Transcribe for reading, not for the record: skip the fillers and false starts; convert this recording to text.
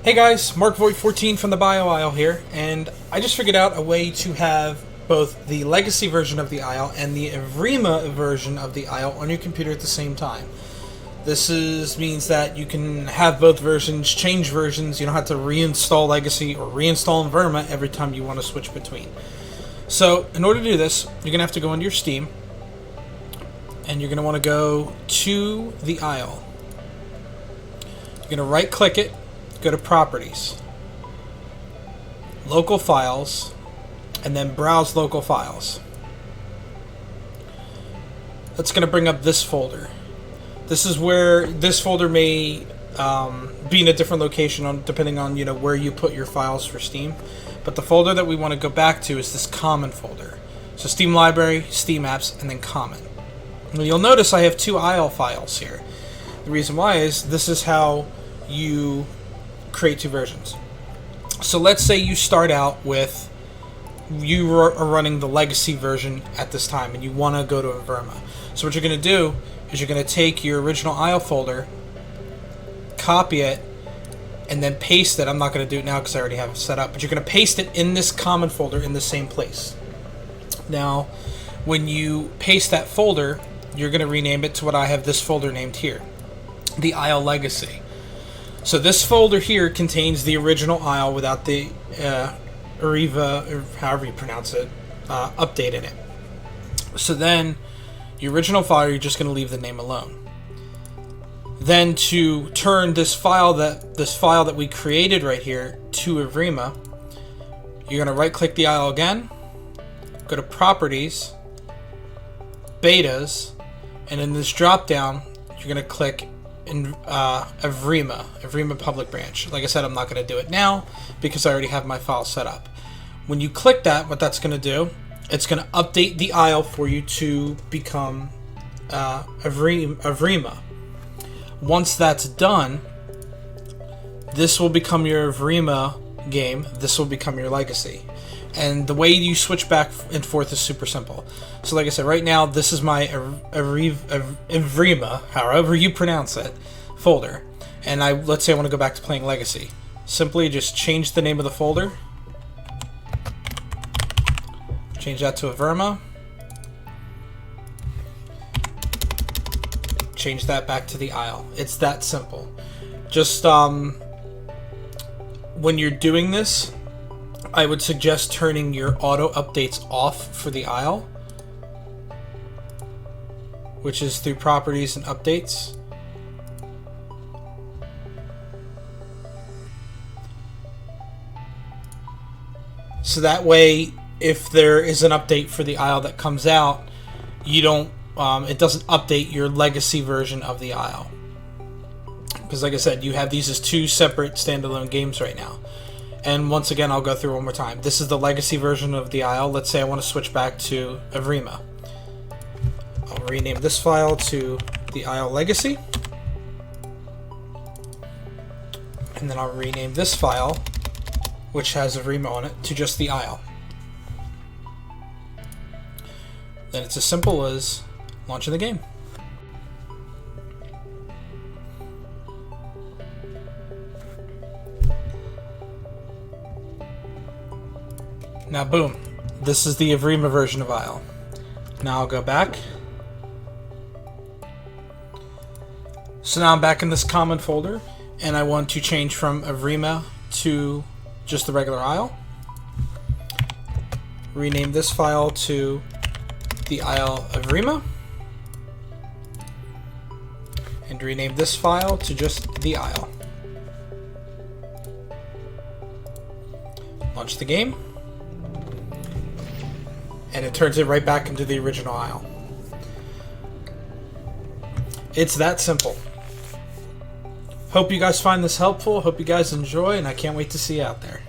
Hey guys, MarkVoid14 from the Bio Isle here, and I just figured out a way to have both the Legacy version of the Isle and the Evrima version of the Isle on your computer at the same time. Means that you can have both versions, change versions. You don't have to reinstall Legacy or reinstall Evrima every time you want to switch between. So, in order to do this, you're going to have to go into your Steam, and you're going to want to go to the Isle. You're going to right-click it, go to Properties, Local Files, and then Browse Local Files. That's going to bring up this folder. This is where this folder may be in a different location depending on where you put your files for Steam. But the folder that we want to go back to is this Common folder. So Steam Library, Steam Apps, and then Common. And you'll notice I have two Isle files here. The reason why is this is how you create two versions. So let's say you start out with you are running the Legacy version at this time and you want to go to Evrima. So what you're going to do is you're going to take your original Isle folder, copy it, and then paste it. I'm not going to do it now because I already have it set up, but you're going to paste it in this Common folder in the same place. Now when you paste that folder, you're going to rename it to what I have this folder named here, the Isle Legacy. So this folder here contains the original Isle without the Evrima, or however you pronounce it, update in it. So then, the original file, you're just going to leave the name alone. Then to turn this file that we created right here to Evrima, you're going to right-click the Isle again, go to Properties, Betas, and in this drop-down, you're going to click in Evrima Public Branch. Like I said, I'm not going to do it now because I already have my file set up. When you click that, what that's going to do, it's going to update the Isle for you to become Evrima. Once that's done, this will become your Evrima game. This will become your Legacy. And the way you switch back and forth is super simple. So like I said, right now, this is my Evrima, however you pronounce it, folder. And let's say I want to go back to playing Legacy. Simply just change the name of the folder. Change that to Evrima. Change that back to the Isle. It's that simple. Just when you're doing this, I would suggest turning your auto updates off for the Isle, which is through Properties and Updates. So that way, if there is an update for the Isle that comes out, you don't it doesn't update your Legacy version of the Isle. Because like I said, you have these as two separate standalone games right now. And once again, I'll go through one more time. This is the Legacy version of the Isle. Let's say I want to switch back to Evrima. I'll rename this file to the Isle Legacy. And then I'll rename this file, which has Evrima on it, to just the Isle. Then it's as simple as launching the game. Now boom, this is the Evrima version of Isle. Now I'll go back. So now I'm back in this Common folder, and I want to change from Evrima to just the regular Isle. Rename this file to the Isle Evrima. And rename this file to just the Isle. Launch the game. And it turns it right back into the original Isle. It's that simple. Hope you guys find this helpful. Hope you guys enjoy, and I can't wait to see you out there.